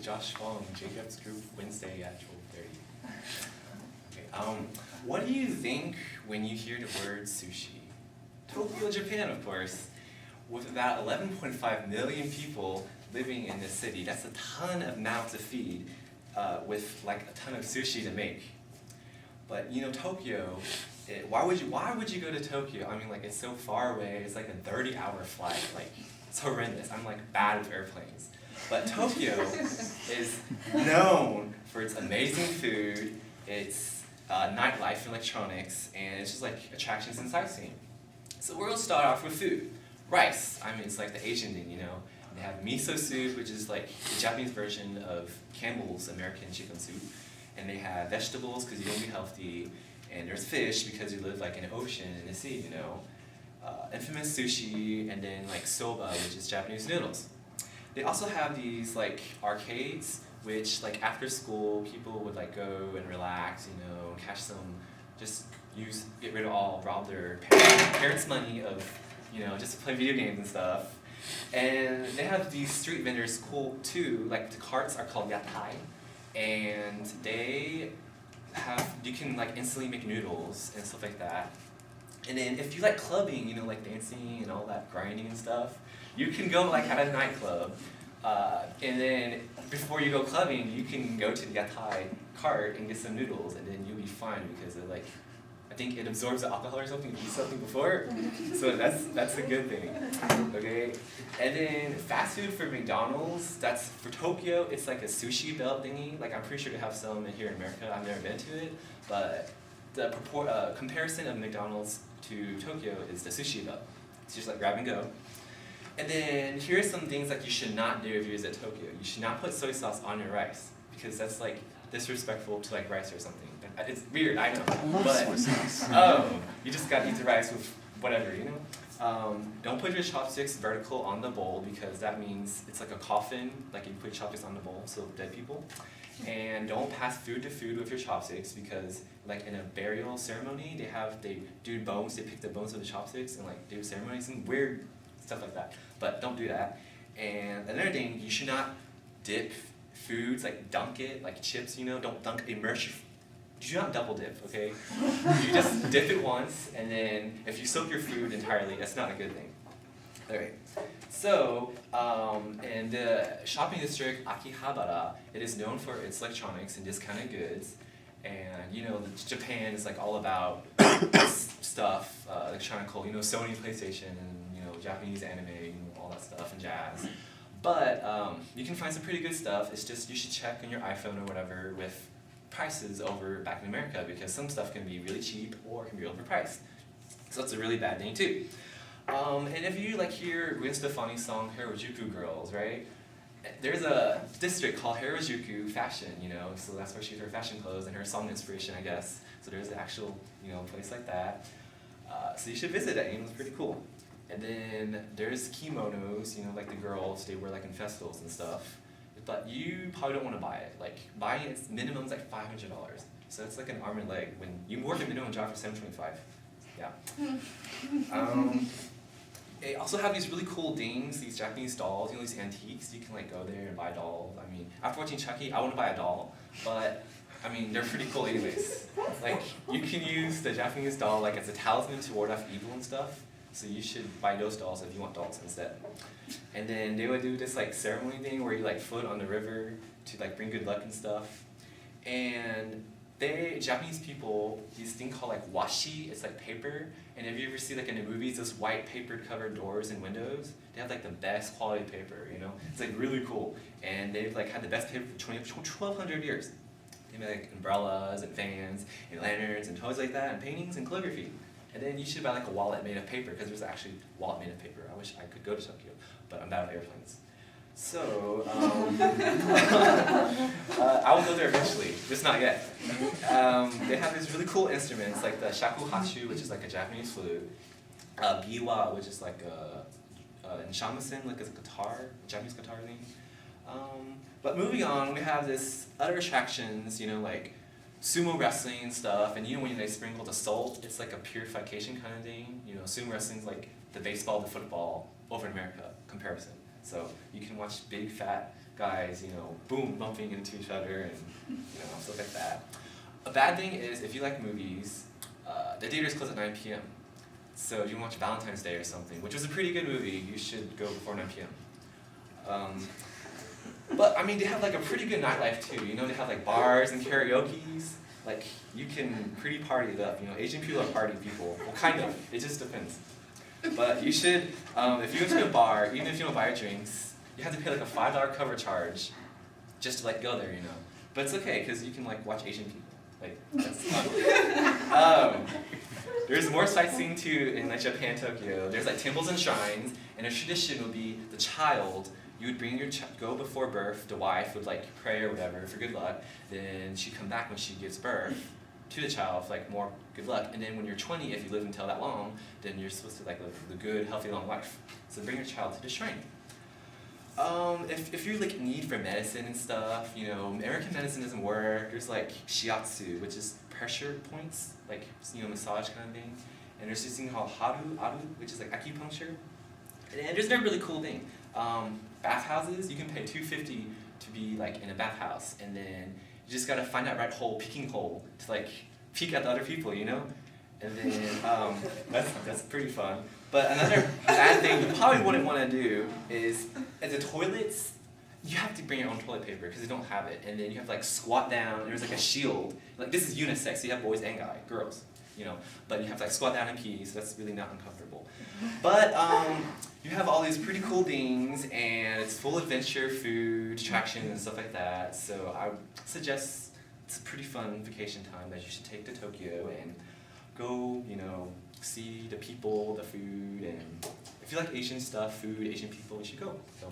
Josh Wong, Jacob's Group, Wednesday at 12:30. Okay, what do you think when you hear the word sushi? Tokyo, Japan, of course. With about 11.5 million people living in this city, that's a ton of mouths to feed with like a ton of sushi to make. But you know, Tokyo, why would you go to Tokyo? I mean, like, it's so far away. It's like a 30-hour flight. Like, it's horrendous. I'm like bad with airplanes. But Tokyo is known for its amazing food, its nightlife, electronics, and it's just like attractions and sightseeing. So we're gonna start off with food. Rice. I mean, it's like the Asian thing, you know. They have miso soup, which is like the Japanese version of Campbell's American chicken soup. And they have vegetables because you want to be healthy. And there's fish because you live like in an ocean and the sea, you know. Infamous sushi, and then like soba, which is Japanese noodles. They also have these like arcades, which like after school people would like go and relax, you know, cash some, just get rid of all, rob their parents' money of, you know, just to play video games and stuff. And they have these street vendors cool too, like the carts are called yatai, and you can like instantly make noodles and stuff like that. And then if you like clubbing, you know, like dancing and all that grinding and stuff, you can go like at a nightclub. And then before you go clubbing, you can go to the yatai cart and get some noodles, and then you'll be fine because it like, I think it absorbs the alcohol or something, you eat something before. So that's a good thing, okay? And then fast food for McDonald's, that's for Tokyo, it's like a sushi belt thingy. Like I'm pretty sure they have some here in America, I've never been to it, but the comparison of McDonald's to Tokyo is the sushi belt. It's just like grab and go. And then here's some things like you should not do if you visit Tokyo. You should not put soy sauce on your rice, because that's like disrespectful to like rice or something. It's weird, I know. But you just gotta eat the rice with whatever, you know? Don't put your chopsticks vertical on the bowl, because that means it's like a coffin, like you put chopsticks on the bowl, so dead people. And don't pass food to food with your chopsticks, because like in a burial ceremony, they do bones, they pick the bones with the chopsticks and like do ceremonies and weird stuff like that. But don't do that. And another thing, you should not dip foods, like dunk it, like chips, you know, don't immerse your, do not double dip, okay? You just dip it once, and then if you soak your food entirely, that's not a good thing. Alright, so in the shopping district Akihabara, it is known for its electronics and discounted goods. And you know, Japan is like all about stuff, electronical, you know, Sony, PlayStation, and you know, Japanese anime, you know, all that stuff, and jazz. But you can find some pretty good stuff. It's just you should check on your iPhone or whatever with prices over back in America, because some stuff can be really cheap or can be overpriced. So that's a really bad thing too. And if you like hear Gwen Stefani's song Harajuku Girls, right? There's a district called Harajuku Fashion, you know, so that's where she gets her fashion clothes and her song inspiration, I guess. So there's an actual, you know, place like that. So you should visit it, you know, it's pretty cool. And then there's kimonos, you know, like the girls, they wear like in festivals and stuff. But you probably don't want to buy it. Like, buying it, minimum is like $500. So it's like an arm and leg when you work a minimum job for $725. Yeah. They also have these really cool things, these Japanese dolls, you know, these antiques. You can like go there and buy dolls. I mean, after watching Chucky, I want to buy a doll, but I mean, they're pretty cool anyways. Like, you can use the Japanese doll like as a talisman to ward off evil and stuff. So you should buy those dolls if you want dolls instead. And then they would do this like ceremony thing where you like float on the river to like bring good luck and stuff. And Japanese people, this thing called like washi, it's like paper. And if you ever see like in the movies, those white paper covered doors and windows, they have like the best quality paper, you know? It's like really cool. And they've like had the best paper for 1,200 years. They made like umbrellas and fans and lanterns and toys like that and paintings and calligraphy. And then you should buy like a wallet made of paper, because there's actually a wallet made of paper. I wish I could go to Tokyo, but I'm bad with airplanes. So, I will go there eventually, just not yet. They have these really cool instruments, like the shakuhachi, which is like a Japanese flute, biwa, which is like and shamisen, like a guitar, a Japanese guitar thing. But moving on, we have this other attractions, you know, like sumo wrestling and stuff, and you know when they sprinkle the salt, it's like a purification kind of thing. You know, sumo wrestling's like the baseball, the football over in America comparison. So you can watch big fat guys, boom, bumping into each other and, stuff like that. A bad thing is, if you like movies, the theaters close at 9 p.m. So if you watch Valentine's Day or something, which was a pretty good movie, you should go before 9 p.m. But, I mean, they have, like, a pretty good nightlife, too. They have, like, bars and karaoke's. Like, you can pretty party it up. Asian people are party people. Well, kind of. It just depends. But you should, if you go to a bar, even if you don't buy drinks, you have to pay, like, a $5 cover charge just to, like, go there, But it's okay, because you can, like, watch Asian people. Like, that's fun. There's more sightseeing, too, in, like, Japan, Tokyo. There's, like, temples and shrines, and a tradition would be the child. You would bring go before birth, the wife would like pray or whatever for good luck, then she'd come back when she gives birth to the child for like more good luck, and then when you're 20, if you live until that long, then you're supposed to like live the good, healthy, long life. So bring your child to the shrine. If you like need for medicine and stuff, American medicine doesn't work. There's like shiatsu, which is pressure points, like massage kind of thing, and there's this thing called haru, which is like acupuncture, and there's another really cool thing. Bathhouses, you can pay $250 to be like in a bathhouse, and then you just gotta find that right hole, peeking hole, to like peek at the other people, And then that's pretty fun. But another bad thing you probably wouldn't want to do is at the toilets, you have to bring your own toilet paper because they don't have it, and then you have to like squat down. And there's like a shield. Like this is unisex, so you have boys and girls, But you have to like squat down and pee, so that's really not uncomfortable. But you have all these pretty cool things, and it's full of adventure, food, attractions, and stuff like that. So I suggest it's a pretty fun vacation time that you should take to Tokyo and go, see the people, the food, and if you like Asian stuff, food, Asian people, you should go. So.